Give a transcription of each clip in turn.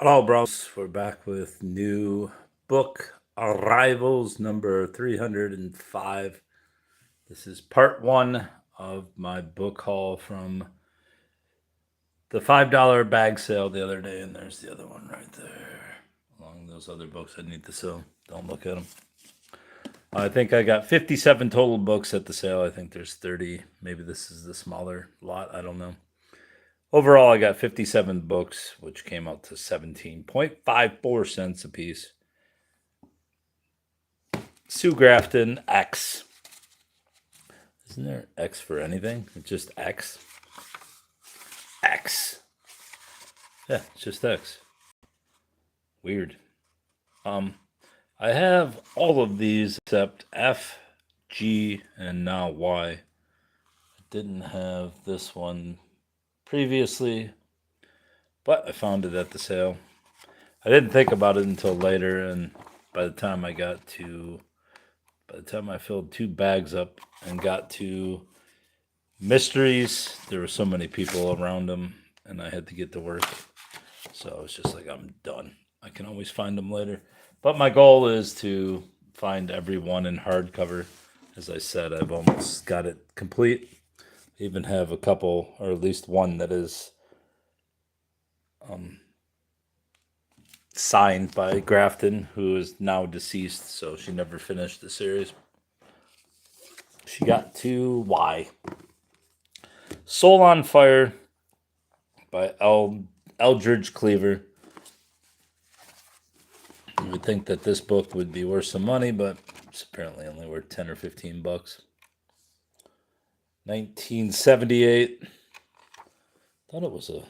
Hello, bros. We're back with new book arrivals number 305. This is part one of my book haul from the $5 bag sale the other day. And there's the other one right there. Along those other books I need to sell. Don't look at them. I think I got 57 total books at the sale. I think there's 30. Maybe this is the smaller lot. I don't know. Overall, I got 57 books, which came out to 17.54 cents a piece. Sue Grafton, X. Isn't there X for anything? It's just X. X. Yeah, it's just X. Weird. I have all of these except F, G, and now Y. I didn't have this one previously, but I found it at the sale. I didn't think about it until later, and by the time I filled two bags up and got to mysteries, there were so many people around them, and I had to get to work. So I was just like, I'm done. I can always find them later. But my goal is to find every one in hardcover. As I said, I've almost got it complete. I even have a couple, or at least one that is signed by Grafton, who is now deceased, so she never finished the series. She got to Y. Soul on Fire by Eldridge Cleaver. You would think that this book would be worth some money, but it's apparently only worth 10 or 15 bucks. 1978. Thought it was a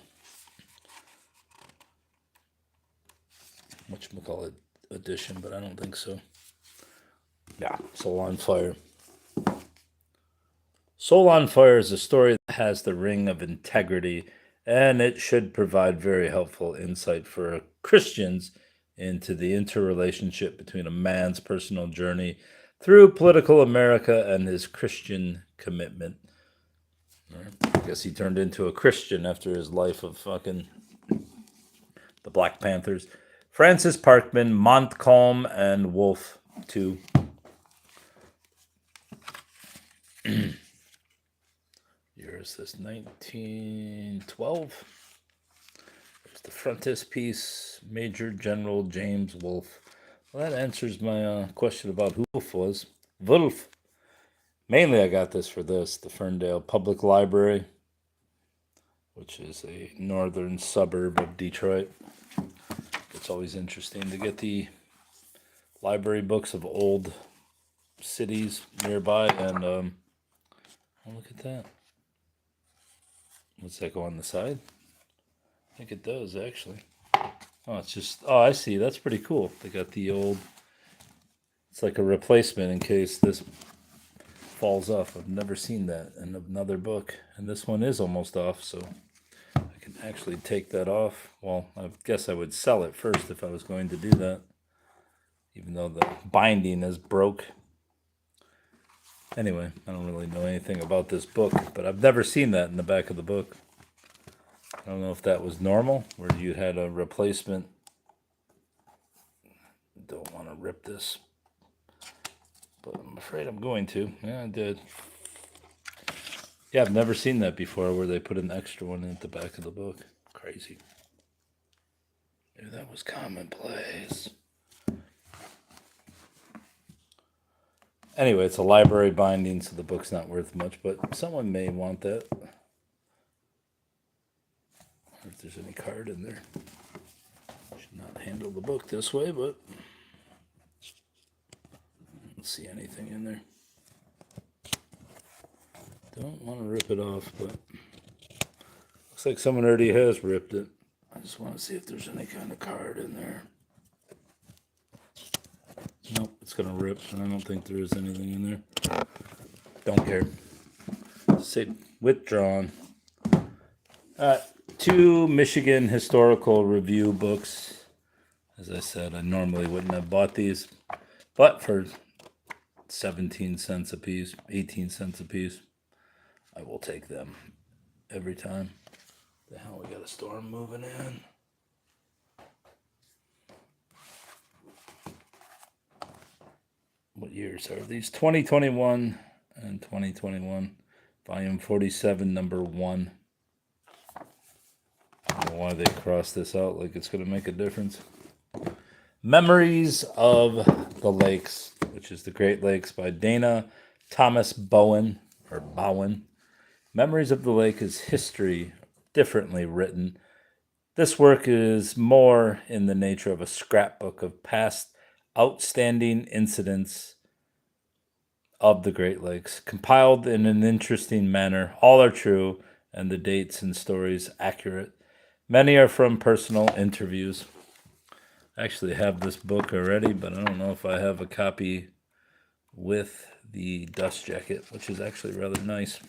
whatchamacallit edition, but I don't think so. Yeah, Soul on Fire. Soul on Fire is a story that has the ring of integrity, and it should provide very helpful insight for Christians into the interrelationship between a man's personal journey through political America and his Christian commitment. I guess he turned into a Christian after his life of fucking the Black Panthers. Francis Parkman, Montcalm, and Wolfe, 2. Year is this, 1912? There's the frontispiece, Major General James Wolfe. Well, that answers my question about who Wolfe was. Wolfe. Mainly I got this for this, the Ferndale Public Library, which is a northern suburb of Detroit. It's always interesting to get the library books of old cities nearby, and oh, look at that. What's that go on the side? I think it does, actually. Oh, it's just, oh, I see. That's pretty cool. They got the old, it's like a replacement in case this falls off. I've never seen that in another book. And this one is almost off, so I can actually take that off. Well, I guess I would sell it first if I was going to do that, even though the binding is broke. Anyway, I don't really know anything about this book, but I've never seen that in the back of the book. I don't know if that was normal, where you had a replacement. Don't want to rip this, but I'm afraid I'm going to. Yeah, I did. Yeah, I've never seen that before, where they put an extra one in at the back of the book. Crazy. Maybe that was commonplace. Anyway, it's a library binding, so the book's not worth much, but someone may want that. I wonder if there's any card in there. Should not handle the book this way, but I don't see anything in there. Don't want to rip it off, but looks like someone already has ripped it. I just want to see if there's any kind of card in there. Nope, it's gonna rip, and I don't think there is anything in there. Don't care. Say withdrawn. 2 Michigan Historical Review books. As I said, I normally wouldn't have bought these, but for 17 cents a piece, 18 cents a piece, I will take them every time. The hell, we got a storm moving in. years are these? 2021 and 2021. Volume 47, number 1. I don't know why they crossed this out like it's going to make a difference. Memories of the Lakes, which is the Great Lakes by Dana Thomas Bowen, or Bowen. Memories of the Lake is history differently written. This work is more in the nature of a scrapbook of past outstanding incidents of the Great Lakes, compiled in an interesting manner. All are true, and the dates and stories accurate. Many are from personal interviews. I actually have this book already, but I don't know if I have a copy with the dust jacket, which is actually rather nice.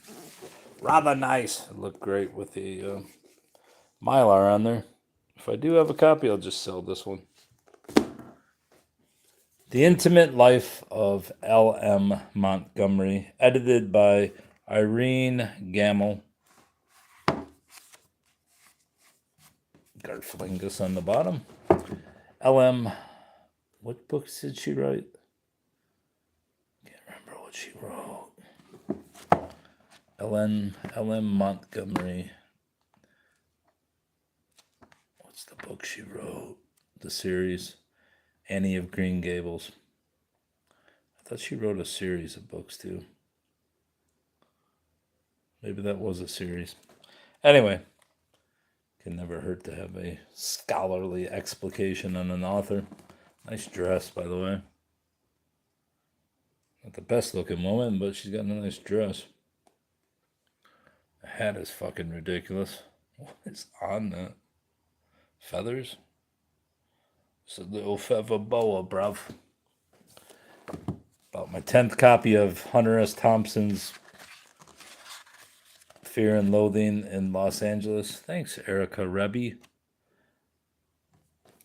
Rather nice. It looked great with the Mylar on there. If I do have a copy, I'll just sell this one. The Intimate Life of L.M. Montgomery, edited by Irene Gamble. Garflingus on the bottom. L.M. What books did she write? Can't remember what she wrote. L.M. Montgomery. What's the book she wrote? The series. Annie of Green Gables. I thought she wrote a series of books too. Maybe that was a series. Anyway, can never hurt to have a scholarly explication on an author. Nice dress, by the way. Not the best looking woman, but she's got a nice dress. The hat is fucking ridiculous. What is on that? Feathers? It's a little feather boa, bruv. About my 10th copy of Hunter S. Thompson's Fear and Loathing in Los Angeles. Thanks, Erica Rebby.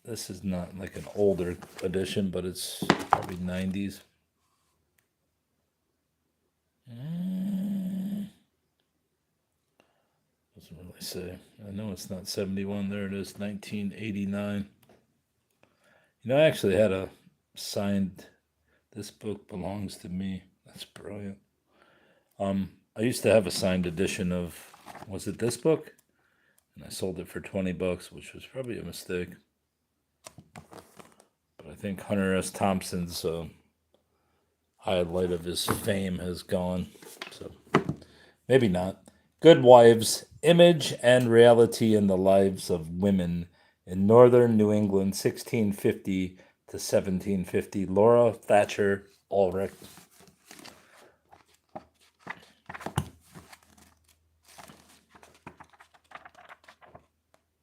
This is not like an older edition, but it's probably 90s. Doesn't really say. I know it's not 71. There it is, 1989. You know, I actually had a signed, this book belongs to me. That's brilliant. I used to have a signed edition of, was it this book? And I sold it for $20, which was probably a mistake. But I think Hunter S. Thompson's highlight of his fame has gone. So maybe not. Good Wives, Image and Reality in the Lives of Women in Northern New England, 1650 to 1750. Laura Thatcher Ulrich.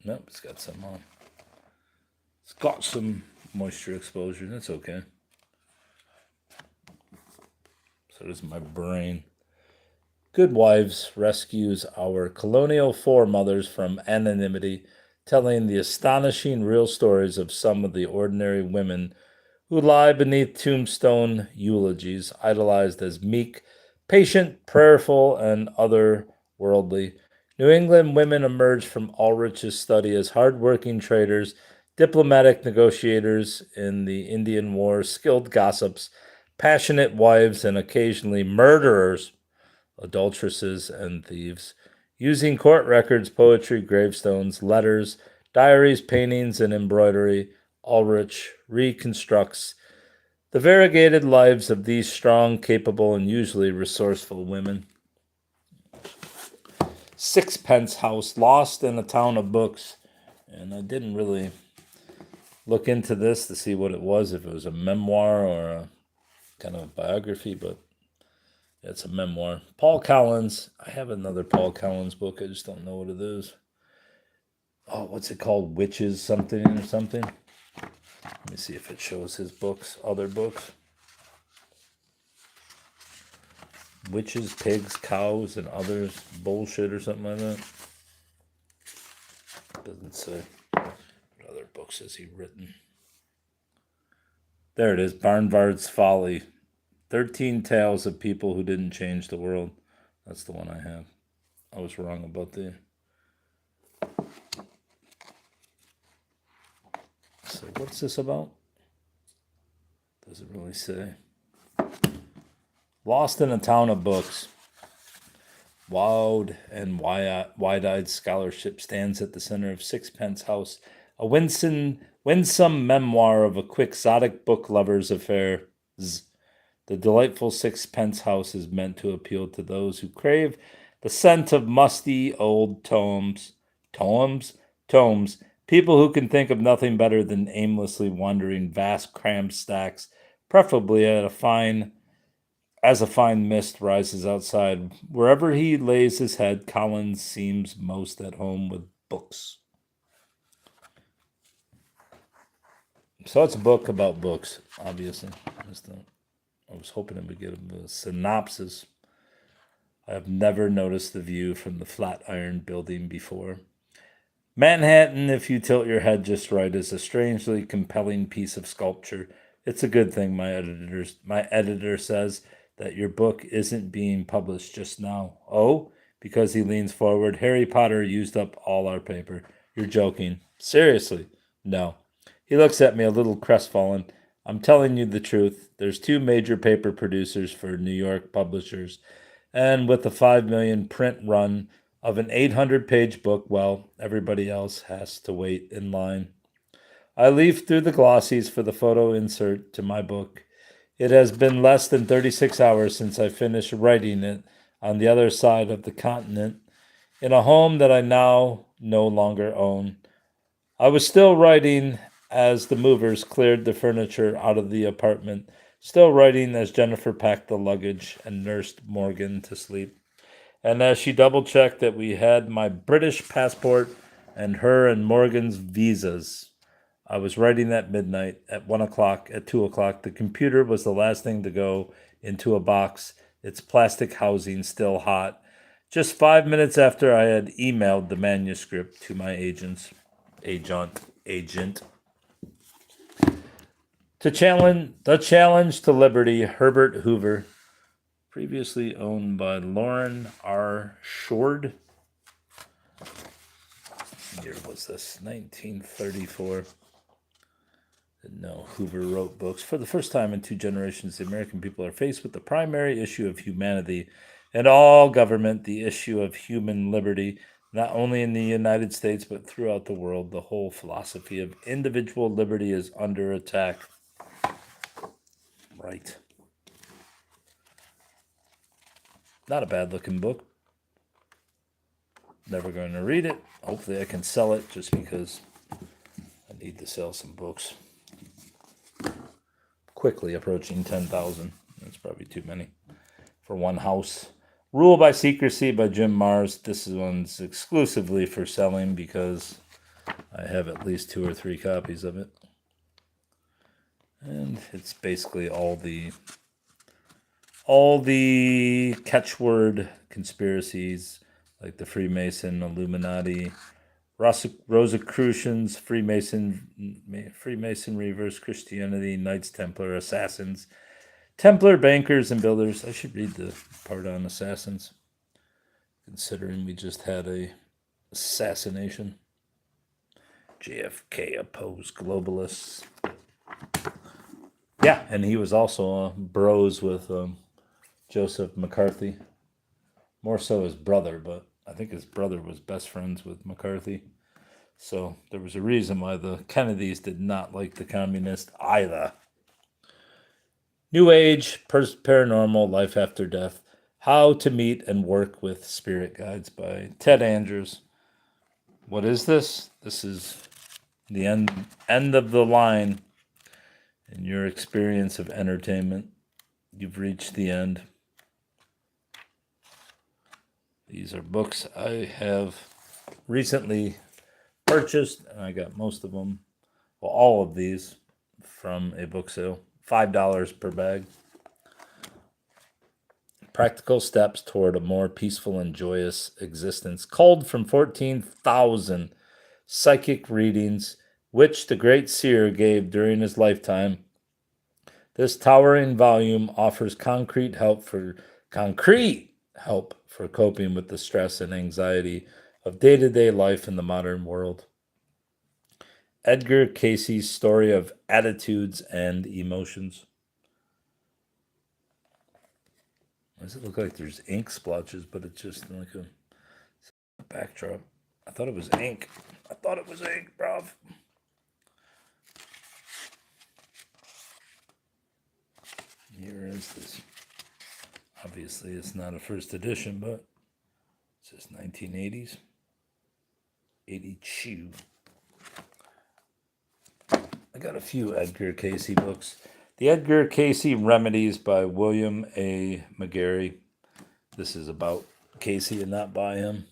Nope, it's got some on. It's got some moisture exposure. That's okay. So does my brain. Good Wives rescues our colonial foremothers from anonymity, telling the astonishing real stories of some of the ordinary women who lie beneath tombstone eulogies, idolized as meek, patient, prayerful, and otherworldly. New England women emerged from Ulrich's study as hard-working traders, diplomatic negotiators in the Indian War, skilled gossips, passionate wives, and occasionally murderers, adulteresses, and thieves. Using court records, poetry, gravestones, letters, diaries, paintings, and embroidery, Ulrich reconstructs the variegated lives of these strong, capable, and usually resourceful women. Sixpence House, Lost in a Town of Books. And I didn't really look into this to see what it was, if it was a memoir or a kind of a biography, but it's a memoir. Paul Collins. I have another Paul Collins book. I just don't know what it is. Oh, what's it called? Witches something or something? Let me see if it shows his books, other books. Witches, Pigs, Cows, and Others. Bullshit or something like that. Doesn't say. What other books has he written? There it is. Barnard's Folly. 13 Tales of People Who Didn't Change the World. That's the one I have. I was wrong about the... So what's this about? Doesn't really say. Lost in a Town of Books. Wild and wide-eyed scholarship stands at the center of Sixpence House, a winsome memoir of a quixotic book lover's affairs. The delightful Sixpence House is meant to appeal to those who crave the scent of musty old tomes, people who can think of nothing better than aimlessly wandering vast crammed stacks, preferably as a fine mist rises outside. Wherever he lays his head, Collins seems most at home with books. So it's a book about books, obviously. I was hoping it would get a synopsis. I have never noticed the view from the Flatiron Building before. Manhattan, if you tilt your head just right, is a strangely compelling piece of sculpture. It's a good thing, my editor says, that your book isn't being published just now. Oh, because he leans forward. Harry Potter used up all our paper. You're joking. Seriously? No. He looks at me a little crestfallen. I'm telling you the truth. There's 2 major paper producers for New York publishers, and with a 5 million print run of an 800-page book, well, everybody else has to wait in line. I leaf through the glossies for the photo insert to my book. It has been less than 36 hours since I finished writing it on the other side of the continent, in a home that I now no longer own. I was still writing as the movers cleared the furniture out of the apartment, still writing as Jennifer packed the luggage and nursed Morgan to sleep, and as she double-checked that we had my British passport and her and Morgan's visas. I was writing at midnight, at 1 o'clock, at 2 o'clock. The computer was the last thing to go into a box, its plastic housing still hot, just 5 minutes after I had emailed the manuscript to my agent. The challenge to liberty, Herbert Hoover, previously owned by Lauren R. Shord. What year was this? 1934. No, Hoover wrote books. For the first time in 2 generations, the American people are faced with the primary issue of humanity and all government, the issue of human liberty, not only in the United States, but throughout the world. The whole philosophy of individual liberty is under attack. Right. Not a bad-looking book. Never going to read it. Hopefully I can sell it just because I need to sell some books. Quickly approaching 10,000. That's probably too many for one house. Rule by Secrecy by Jim Marrs. This one's exclusively for selling because I have at least 2 or 3 copies of it. And it's basically all the catchword conspiracies like the Freemason, Illuminati, Rosicrucians, Freemasonry versus Christianity, Knights Templar, Assassins, Templar bankers and builders. I should read the part on assassins, considering we just had a assassination. JFK opposed globalists. Yeah, and he was also bros with Joseph McCarthy. More so his brother, but I think his brother was best friends with McCarthy. So there was a reason why the Kennedys did not like the communists either. New Age, Paranormal, Life After Death, How to Meet and Work with Spirit Guides by Ted Andrews. What is this? This is the end of the line in your experience of entertainment. You've reached the end. These are books I have recently purchased, and I got most of them, well, all of these from a book sale. $5 per bag. Practical Steps Toward a More Peaceful and Joyous Existence, culled from 14,000 psychic readings, which the great seer gave during his lifetime. This towering volume offers concrete help for coping with the stress and anxiety of day-to-day life in the modern world. Edgar Cayce's story of attitudes and emotions. Does it look like there's ink splotches, but it's just like a backdrop? I thought it was ink. I thought it was ink, bruv. Here is this. Obviously, it's not a first edition, but it says 1980s. 82. I got a few Edgar Cayce books. The Edgar Cayce Remedies by William A. McGarry. This is about Cayce and not by him.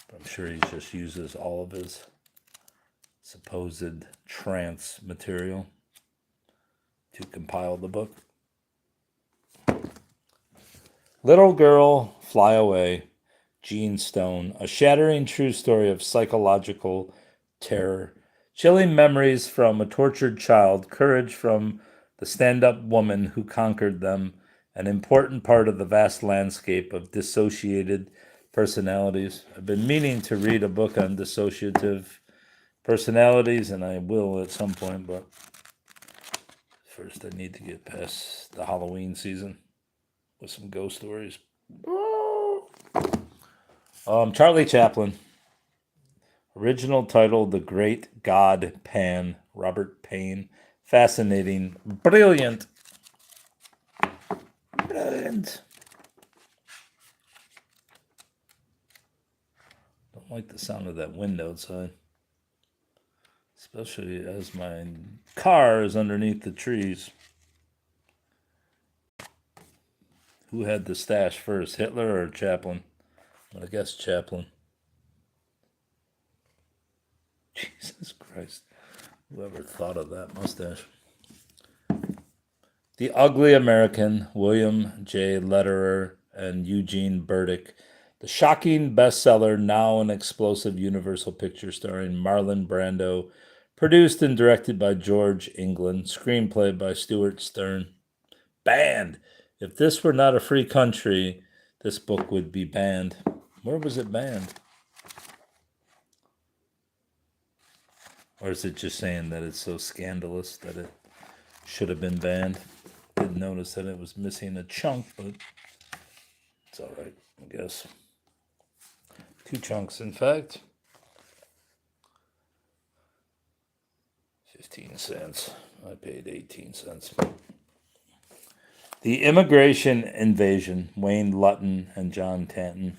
But I'm sure he just uses all of his supposed trance material to compile the book. Little Girl, Fly Away, Gene Stone, a shattering true story of psychological terror. Chilling memories from a tortured child, courage from the stand-up woman who conquered them, an important part of the vast landscape of dissociated personalities. I've been meaning to read a book on dissociative personalities, and I will at some point, but first I need to get past the Halloween season with some ghost stories. Charlie Chaplin. Original title, The Great God Pan, Robert Payne. Fascinating. Brilliant. Brilliant. Don't like the sound of that wind outside. Especially as my car is underneath the trees. Who had the stash first, Hitler or Chaplin? I guess Chaplin. Jesus Christ. Whoever thought of that mustache. The Ugly American, William J. Lederer and Eugene Burdick. The shocking bestseller, now an explosive Universal picture starring Marlon Brando. Produced and directed by George England. Screenplay by Stuart Stern. Banned. If this were not a free country, this book would be banned. Where was it banned? Or is it just saying that it's so scandalous that it should have been banned? Didn't notice that it was missing a chunk, but it's all right, I guess. 2 chunks, in fact. 15 cents. I paid 18 cents. The Immigration Invasion, Wayne Lutton and John Tanton.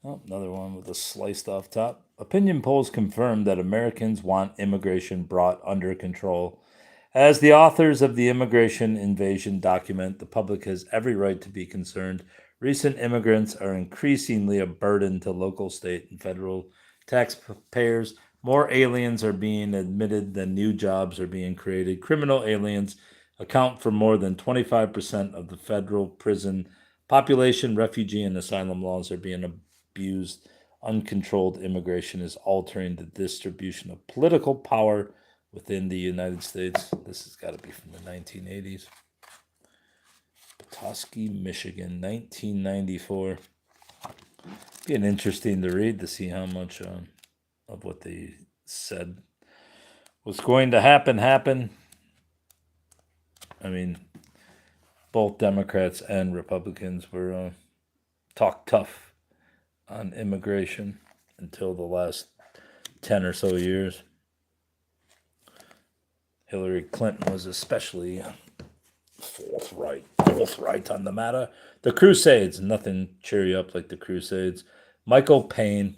Oh, another one with a sliced off top. Opinion polls confirm that Americans want immigration brought under control. As the authors of the Immigration Invasion document, the public has every right to be concerned. Recent immigrants are increasingly a burden to local, state, and federal taxpayers. More aliens are being admitted than new jobs are being created. Criminal aliens account for more than 25% of the federal prison population. Refugee and asylum laws are being abused. Uncontrolled immigration is altering the distribution of political power within the United States. This has got to be from the 1980s. Petoskey, Michigan, 1994. Being interesting to read to see how much of what they said was going to happen. I mean, both Democrats and Republicans were talk tough on immigration until the last 10 or so years. Hillary Clinton was especially forthright on the matter. The Crusades, nothing cheer you up like the Crusades. Michael Payne.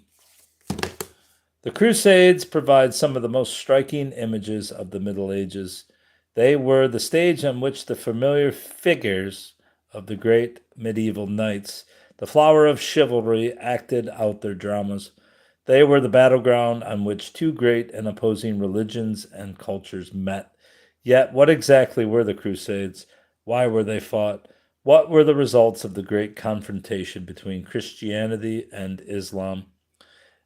The Crusades provide some of the most striking images of the Middle Ages. They were the stage on which the familiar figures of the great medieval knights, the flower of chivalry, acted out their dramas. They were the battleground on which 2 great and opposing religions and cultures met. Yet, what exactly were the Crusades? Why were they fought? What were the results of the great confrontation between Christianity and Islam?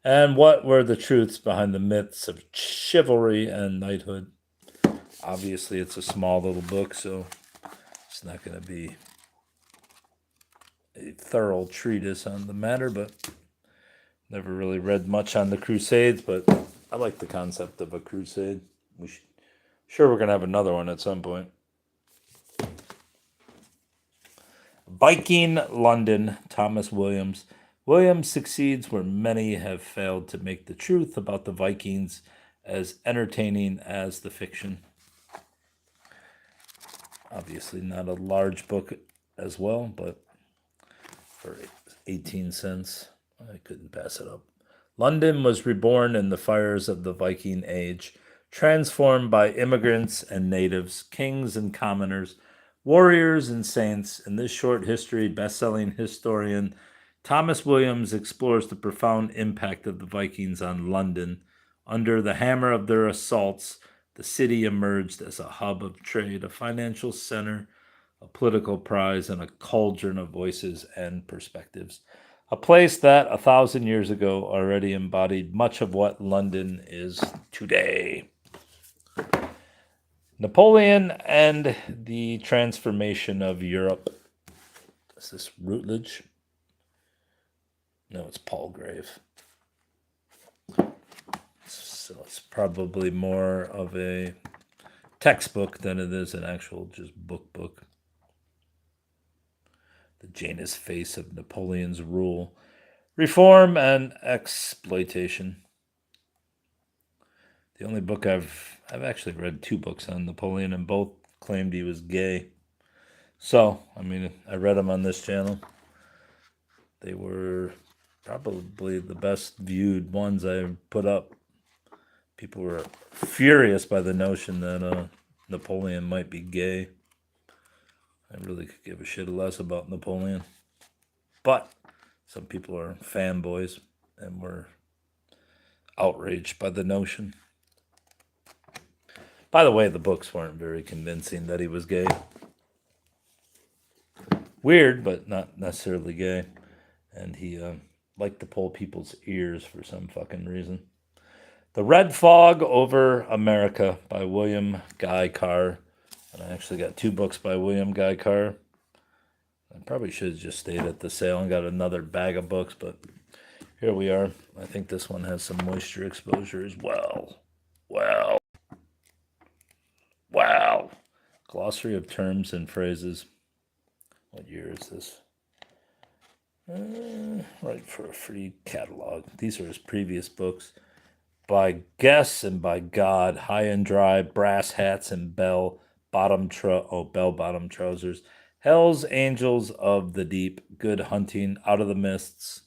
And what were the truths behind the myths of chivalry and knighthood? Obviously, it's a small little book, so it's not going to be a thorough treatise on the matter, but never really read much on the Crusades, but I like the concept of a crusade. Sure, we're going to have another one at some point. Viking London, Thomas Williams. Williams succeeds where many have failed to make the truth about the Vikings as entertaining as the fiction. Obviously not a large book as well, but for 18 cents, I couldn't pass it up. London was reborn in the fires of the Viking Age, transformed by immigrants and natives, kings and commoners, warriors and saints. In this short history, best-selling historian Thomas Williams explores the profound impact of the Vikings on London. Under the hammer of their assaults, the city emerged as a hub of trade, a financial center, a political prize, and a cauldron of voices and perspectives. A place that 1,000 years ago already embodied much of what London is today. Napoleon and the Transformation of Europe. Is this Routledge? No, it's Palgrave. So it's probably more of a textbook than it is an actual just book. The Janus face of Napoleon's rule. Reform and exploitation. The only book I've actually read 2 books on Napoleon, and both claimed he was gay. So, I mean, I read them on this channel. They were probably the best viewed ones I put up. People were furious by the notion that Napoleon might be gay. I really could give a shit less about Napoleon. But some people are fanboys and were outraged by the notion. By the way, the books weren't very convincing that he was gay. Weird, but not necessarily gay. And he liked to pull people's ears for some fucking reason. The Red Fog Over America by William Guy Carr. And I actually got 2 books by William Guy Carr. I probably should have just stayed at the sale and got another bag of books, but here we are. I think this one has some moisture exposure as well. Wow. Glossary of terms and phrases. What year is this? Right for a free catalog. These are his previous books. By Guess and by God, High and Dry, Brass Hats and Bell-Bottom Trousers, Hell's Angels of the Deep, Good Hunting, Out of the Mists,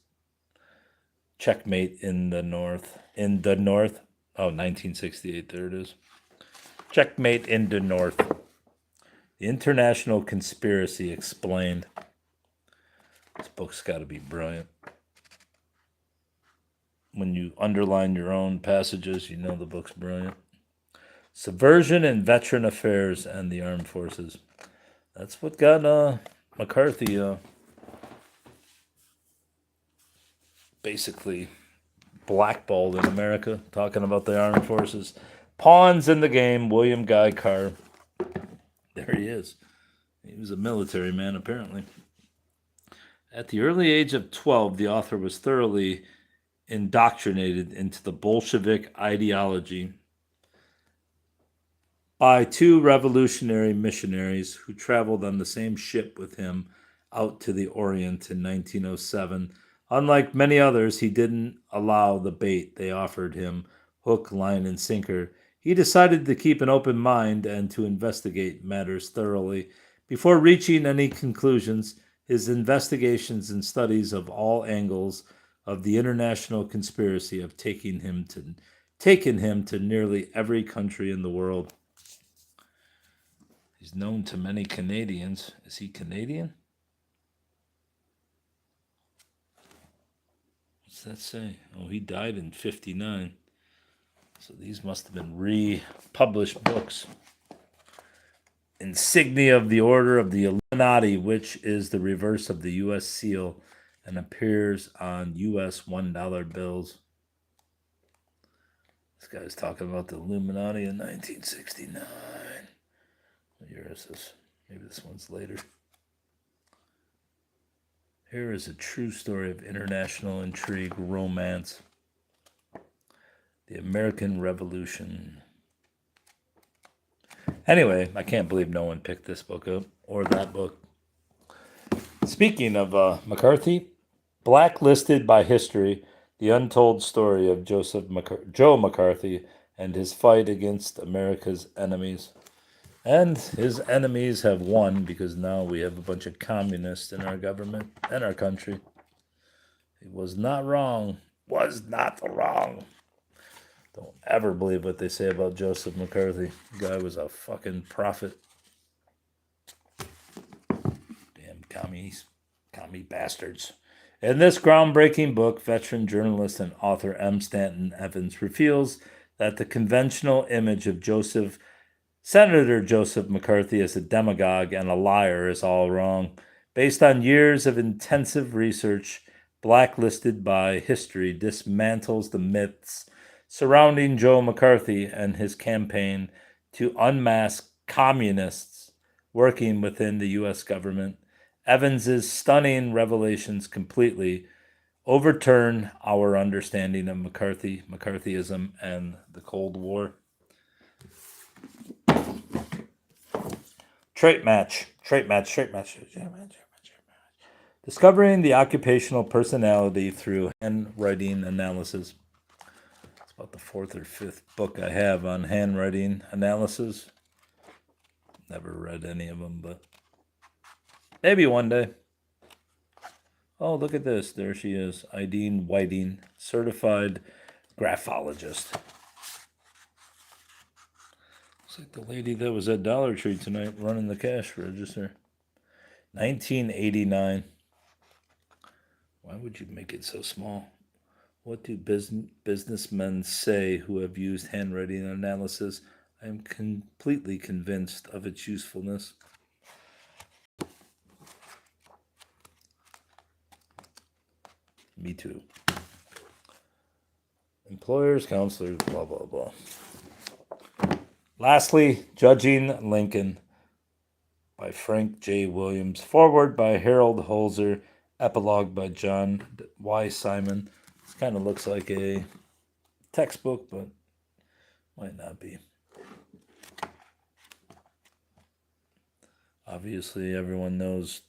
Checkmate in the North. Oh, 1968, there it is. Checkmate in the North. The International Conspiracy Explained. This book's got to be brilliant. When you underline your own passages, you know the book's brilliant. Subversion and Veteran Affairs and the Armed Forces. That's what got McCarthy basically blackballed in America, talking about the armed forces. Pawns in the Game, William Guy Carr. There he is. He was a military man, apparently. At the early age of 12, the author was thoroughly indoctrinated into the Bolshevik ideology by 2 revolutionary missionaries who traveled on the same ship with him out to the Orient in 1907. Unlike many others, he didn't allow the bait they offered him, hook, line, and sinker. He decided to keep an open mind and to investigate matters thoroughly. Before reaching any conclusions, his investigations and studies of all angles of the international conspiracy have taken him to nearly every country in the world. He's known to many Canadians. Is he Canadian? What's that say? Oh, he died in 1959. So these must have been republished books. Insignia of the Order of the Illuminati, which is the reverse of the U.S. seal and appears on U.S. $1 bills. This guy's talking about the Illuminati in 1969. What year is this? Maybe this one's later. Here is a true story of international intrigue, romance. The American Revolution. Anyway, I can't believe no one picked this book up or that book. Speaking of McCarthy, Blacklisted by History, the untold story of Joe McCarthy and his fight against America's enemies. And his enemies have won because now we have a bunch of communists in our government and our country. He was not wrong. Was not wrong. Don't ever believe what they say about Joseph McCarthy. The guy was a fucking prophet. Damn commies. Commie bastards. In this groundbreaking book, veteran journalist and author M. Stanton Evans reveals that the conventional image of Senator Joseph McCarthy as a demagogue and a liar is all wrong. Based on years of intensive research, Blacklisted by History dismantles the myths surrounding Joe McCarthy and his campaign to unmask communists working within the U.S. government. Evans's stunning revelations completely overturn our understanding of McCarthyism, and the Cold War. Trait match. Discovering the occupational personality through handwriting analysis. It's about the fourth or fifth book I have on handwriting analysis. Never read any of them, but maybe one day. Oh, look at this. There she is. Ideen Whiting, certified graphologist. Looks like the lady that was at Dollar Tree tonight running the cash register. 1989. Why would you make it so small? What do businessmen say who have used handwriting analysis? I am completely convinced of its usefulness. Me too. Employers, counselors, blah, blah, blah. Lastly, Judging Lincoln by Frank J. Williams. Foreword by Harold Holzer. Epilogue by John Y. Simon. This kind of looks like a textbook, but might not be. Obviously, everyone knows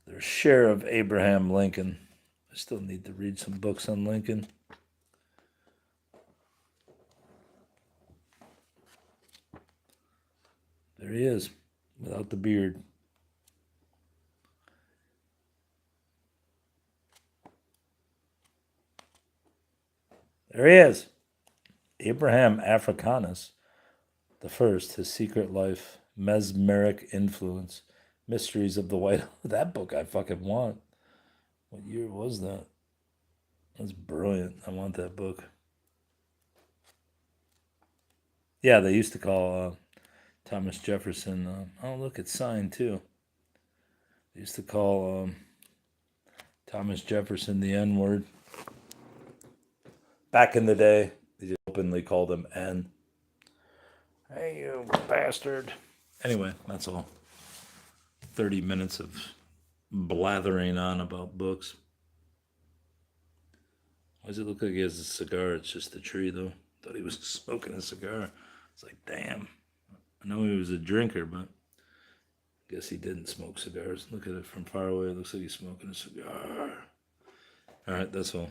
their share of Abraham Lincoln. I still need to read some books on Lincoln. There he is, without the beard. There he is. Abraham Africanus the First, His Secret Life, Mesmeric Influence, Mysteries of the White House. That book I fucking want. What year was that? That's brilliant. I want that book. Yeah, they used to call Thomas Jefferson. Oh, look, it's signed too. They used to call Thomas Jefferson the N-word. Back in the day, they just openly called him N. Hey, you bastard. Anyway, that's all. 30 minutes of blathering on about books. Why does it look like he has a cigar? It's just a tree, though. Thought he was smoking a cigar. It's like, damn. I know he was a drinker, but I guess he didn't smoke cigars. Look at it from far away. It looks like he's smoking a cigar. All right, that's all.